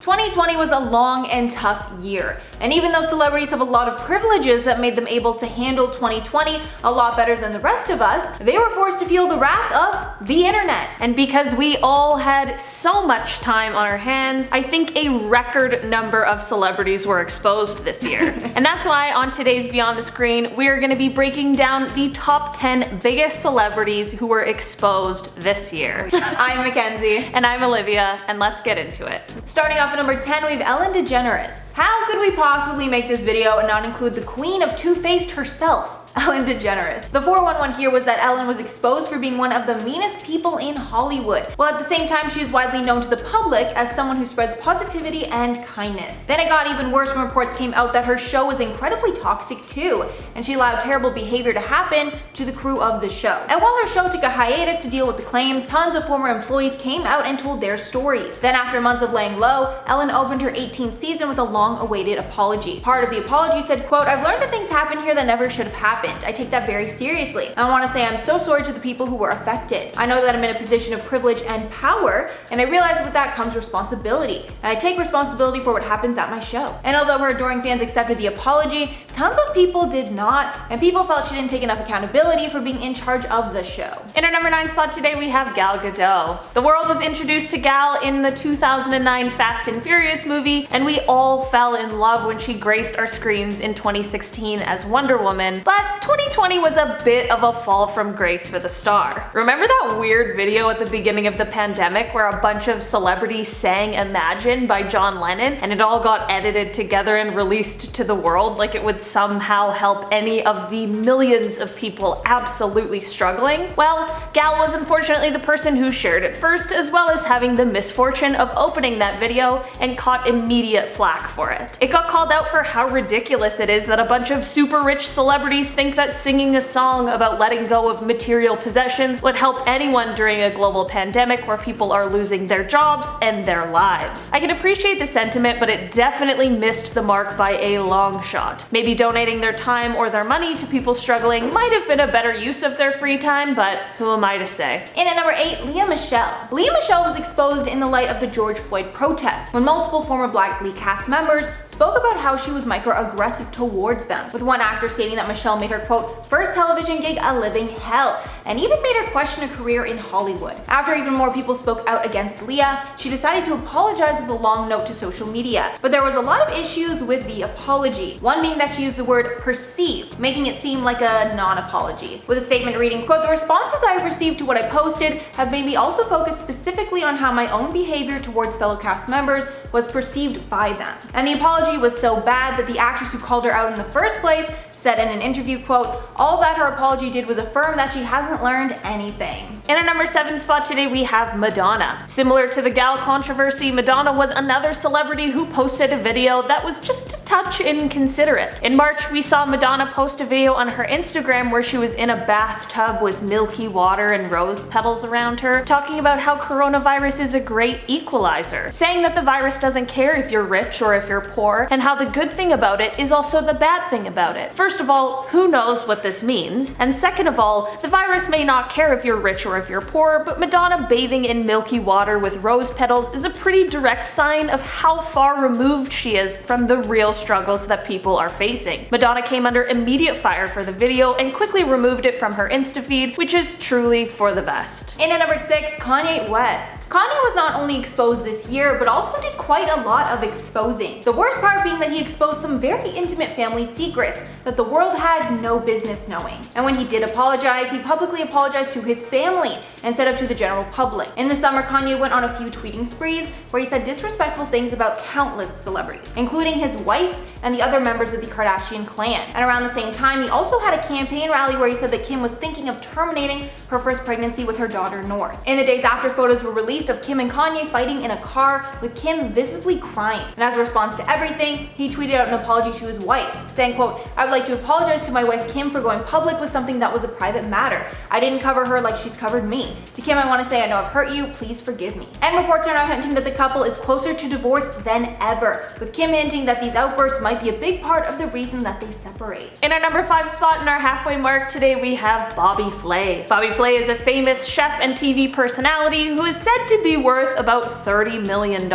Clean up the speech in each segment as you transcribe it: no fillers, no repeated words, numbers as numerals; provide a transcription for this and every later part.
2020 was a long and tough year, and even though celebrities have a lot of privileges that made them able to handle 2020 a lot better than the rest of us, they were forced to feel the wrath of the internet. And because we all had so much time on our hands, I think a record number of celebrities were exposed this year. And that's why on today's Beyond the Screen, we are going to be breaking down the top 10 biggest celebrities who were exposed this year. I'm Mackenzie. And I'm Olivia, and let's get into it. Starting off at number 10, we have Ellen DeGeneres. How could we possibly make this video and not include the queen of two-faced herself, Ellen DeGeneres? The 411 here was that Ellen was exposed for being one of the meanest people in Hollywood, while at the same time she is widely known to the public as someone who spreads positivity and kindness. Then it got even worse when reports came out that her show was incredibly toxic too, and she allowed terrible behavior to happen to the crew of the show. And while her show took a hiatus to deal with the claims, tons of former employees came out and told their stories. Then after months of laying low, Ellen opened her 18th season with a long-awaited apology. Part of the apology said, quote, "I've learned that things happen here that never should have happened. I take that very seriously. I want to say I'm so sorry to the people who were affected. I know that I'm in a position of privilege and power, and I realize with that comes responsibility. And I take responsibility for what happens at my show." And although her adoring fans accepted the apology, tons of people did not, and people felt she didn't take enough accountability for being in charge of the show. In our number 9 spot today, we have Gal Gadot. The world was introduced to Gal in the 2009 Fast and Furious movie, and we all fell in love when she graced our screens in 2016 as Wonder Woman, but 2020 was a bit of a fall from grace for the star. Remember that weird video at the beginning of the pandemic where a bunch of celebrities sang Imagine by John Lennon, and it all got edited together and released to the world like it would somehow help any of the millions of people absolutely struggling? Well, Gal was unfortunately the person who shared it first, as well as having the misfortune of opening that video and caught immediate flack for it. It got called out for how ridiculous it is that a bunch of super rich celebrities think that singing a song about letting go of material possessions would help anyone during a global pandemic where people are losing their jobs and their lives. I can appreciate the sentiment, but it definitely missed the mark by a long shot. Maybe donating their time or their money to people struggling might have been a better use of their free time, but who am I to say? In at number 8, Lea Michele. Lea Michele was exposed in the light of the George Floyd protests, when multiple former Black Glee cast members spoke about how she was microaggressive towards them, with one actor stating that Michelle made her, quote, "first television gig a living hell," and even made her question a career in Hollywood. After even more people spoke out against Lea, she decided to apologize with a long note to social media. But there was a lot of issues with the apology, one being that she used the word perceived, making it seem like a non-apology, with a statement reading, quote, "the responses I have received to what I posted have made me also focus specifically on how my own behavior towards fellow cast members was perceived by them." And the apology was so bad that the actress who called her out in the first place said in an interview, quote, "all that her apology did was affirm that she hasn't learned anything." In our number 7 spot today, we have Madonna. Similar to the Gal controversy, Madonna was another celebrity who posted a video that was just a touch inconsiderate. In March, we saw Madonna post a video on her Instagram where she was in a bathtub with milky water and rose petals around her, talking about how coronavirus is a great equalizer, saying that the virus doesn't care if you're rich or if you're poor, and how the good thing about it is also the bad thing about it. First of all, who knows what this means? And second of all, the virus may not care if you're rich or if you're poor, but Madonna bathing in milky water with rose petals is a pretty direct sign of how far removed she is from the real struggles that people are facing. Madonna came under immediate fire for the video and quickly removed it from her Insta feed, which is truly for the best. In at number 6, Kanye West. Kanye was not only exposed this year, but also did quite a lot of exposing. The worst part being that he exposed some very intimate family secrets that the world had no business knowing. And when he did apologize, he publicly apologized to his family instead of to the general public. In the summer, Kanye went on a few tweeting sprees where he said disrespectful things about countless celebrities, including his wife and the other members of the Kardashian clan. And around the same time, he also had a campaign rally where he said that Kim was thinking of terminating her first pregnancy with her daughter North. In the days after, photos were released of Kim and Kanye fighting in a car, with Kim visibly crying. And as a response to everything, he tweeted out an apology to his wife, saying, quote, "I would like to apologize to my wife Kim for going public with something that was a private matter. I didn't cover her like she's covered me. To Kim, I want to say I know I've hurt you, please forgive me." And reports are now hinting that the couple is closer to divorce than ever, with Kim hinting that these outbursts might be a big part of the reason that they separate. In our number 5 spot in our halfway mark today, we have Bobby Flay. Bobby Flay is a famous chef and TV personality who is said to be worth about $30 million,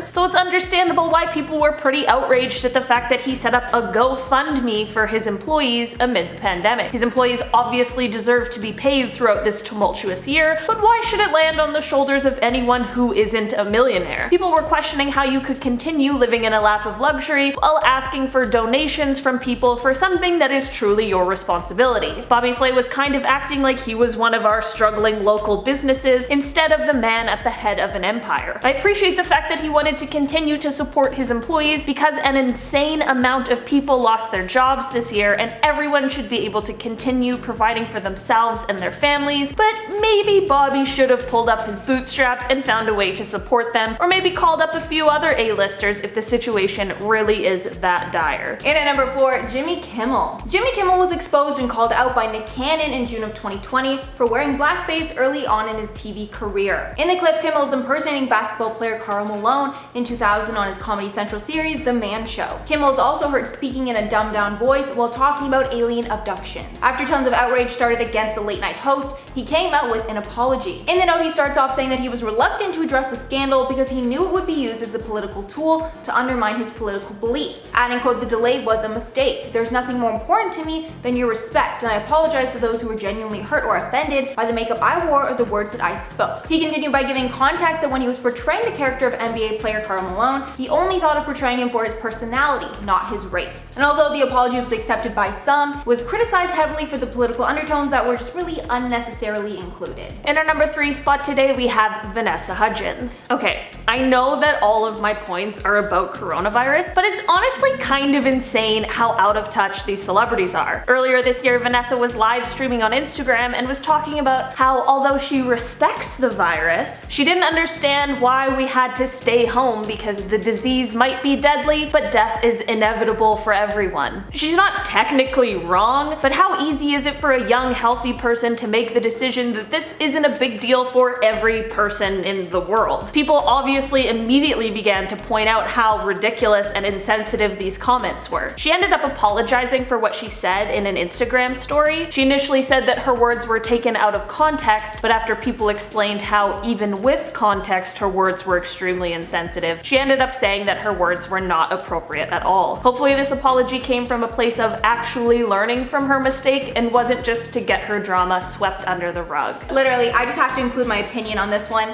so it's understandable why people were pretty outraged at the fact that he set up a GoFundMe for his employees amid the pandemic. His employees obviously deserve to be paid throughout this tumultuous year, but why should it land on the shoulders of anyone who isn't a millionaire? People were questioning how you could continue living in a lap of luxury while asking for donations from people for something that is truly your responsibility. Bobby Flay was kind of acting like he was one of our struggling local businesses instead of the man at the head of an empire. I appreciate the fact that he wanted to continue to support his employees because an insane amount of people lost their jobs this year and everyone should be able to continue providing for themselves and their families, but maybe Bobby should have pulled up his bootstraps and found a way to support them, or maybe called up a few other A-listers if the situation really is that dire. And at number 4, Jimmy Kimmel. Jimmy Kimmel was exposed and called out by Nick Cannon in June of 2020 for wearing blackface early on in his TV career. In the clip, Kimmel is impersonating basketball player Karl Malone in 2000 on his Comedy Central series The Man Show. Kimmel is also heard speaking in a dumbed-down voice while talking about alien abductions. After tons of outrage started against the late-night host, he came out with an apology. In the note, he starts off saying that he was reluctant to address the scandal because he knew it would be used as a political tool to undermine his political beliefs. Adding, quote, "The delay was a mistake. There's nothing more important to me than your respect, and I apologize to those who were genuinely hurt or offended by the makeup I wore or the words that I spoke." He continued by giving context that when he was portraying the character of NBA player Karl Malone, he only thought of portraying him for his personality, not his race. And although the apology was accepted by some, it was criticized heavily for the political undertones that were just really unnecessarily included. In our number 3 spot today, we have Vanessa Hudgens. Okay, I know that all of my points are about coronavirus, but it's honestly kind of insane how out of touch these celebrities are. Earlier this year, Vanessa was live streaming on Instagram and was talking about how although she respects the virus, she didn't understand why we had to stay home because the disease might be deadly, but death is inevitable for everyone. She's not technically wrong, but how easy is it for a young, healthy person to make the decision that this isn't a big deal for every person in the world? People obviously immediately began to point out how ridiculous and insensitive these comments were. She ended up apologizing for what she said in an Instagram story. She initially said that her words were taken out of context, but after people explained how even with context her words were extremely insensitive, she ended up saying that her words were not appropriate at all. Hopefully this apology came from a place of actually learning from her mistake and wasn't just to get her drama swept under the rug. Literally, I just have to include my opinion on this one.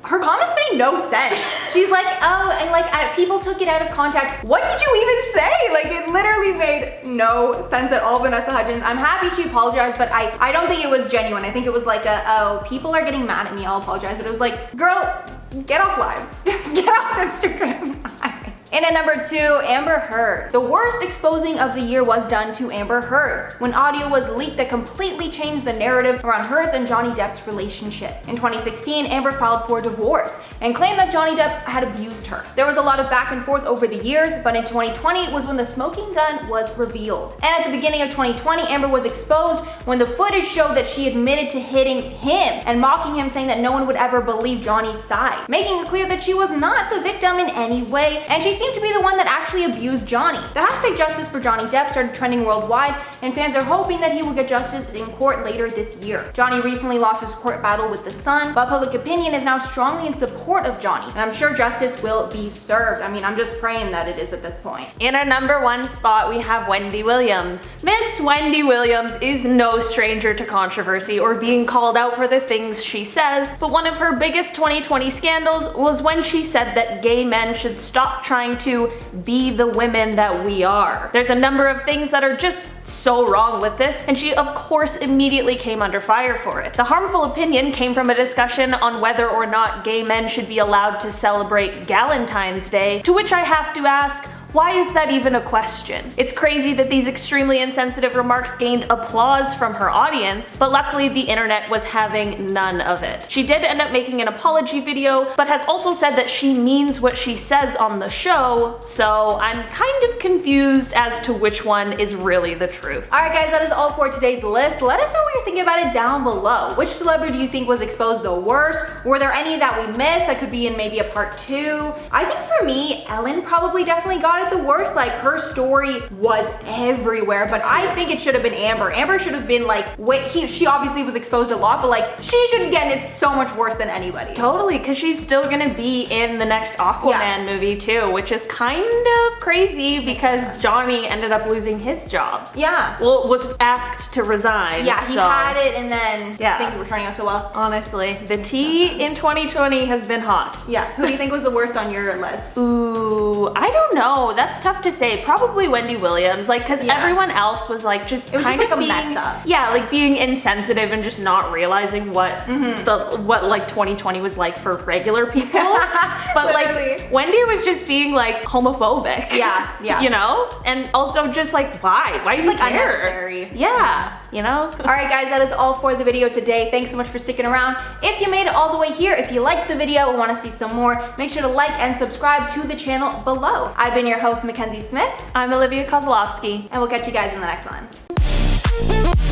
Her comments made no sense. She's like, oh, and like people took it out of context. What did you even say? Like, it literally made no sense at all, Vanessa Hudgens. I'm happy she apologized, but I don't think it was genuine. I think it was like oh, people are getting mad at me, I'll apologize. But it was like, girl, get off live. Just get off Instagram. And at number 2, Amber Heard. The worst exposing of the year was done to Amber Heard when audio was leaked that completely changed the narrative around hers and Johnny Depp's relationship. In 2016, Amber filed for divorce and claimed that Johnny Depp had abused her. There was a lot of back and forth over the years, but in 2020 was when the smoking gun was revealed. And at the beginning of 2020, Amber was exposed when the footage showed that she admitted to hitting him and mocking him, saying that no one would ever believe Johnny's side, making it clear that she was not the victim in any way, and she seemed to be the one that actually abused Johnny. The hashtag Justice for Johnny Depp started trending worldwide, and fans are hoping that he will get justice in court later this year. Johnny recently lost his court battle with The Sun, but public opinion is now strongly in support of Johnny, and I'm sure justice will be served. I mean, I'm just praying that it is at this point. In our number 1 spot, we have Wendy Williams. Miss Wendy Williams is no stranger to controversy or being called out for the things she says, but one of her biggest 2020 scandals was when she said that gay men should stop trying to be the women that we are. There's a number of things that are just so wrong with this, and she of course immediately came under fire for it. The harmful opinion came from a discussion on whether or not gay men should be allowed to celebrate Galentine's Day, to which I have to ask, why is that even a question? It's crazy that these extremely insensitive remarks gained applause from her audience, but luckily the internet was having none of it. She did end up making an apology video, but has also said that she means what she says on the show, so I'm kind of confused as to which one is really the truth. Alright guys, that is all for today's list. Let us know what you're thinking about it down below. Which celebrity do you think was exposed the worst? Were there any that we missed that could be in maybe a part 2? I think for me, Ellen probably definitely got it got it the worst. Like, her story was everywhere, but I think it should have been Amber. Amber should have been like, she obviously was exposed a lot, but like, she should get it so much worse than anybody. Totally, because she's still gonna be in the next Aquaman movie too, which is kind of crazy because Johnny ended up losing his job. Yeah. Well, was asked to resign. Yeah, he had it and then yeah, things were turning out so well. Honestly, the tea in 2020 has been hot. Yeah, who do you think was the worst on your list? Ooh, I don't know. That's tough to say. Probably Wendy Williams, like, because everyone else was like just kind of being, a mess up. Yeah, like being insensitive and just not realizing what what like 2020 was like for regular people. But like Wendy was just being like homophobic. Yeah, yeah. You know, and also just like why do you like care? Unnecessary. Yeah, you know. All right, guys, that is all for the video today. Thanks so much for sticking around. If you made it all the way here, if you liked the video and want to see some more, make sure to like and subscribe to the channel below. I've been your host, Mackenzie Smith. I'm Olivia Kozlowski. And we'll catch you guys in the next one.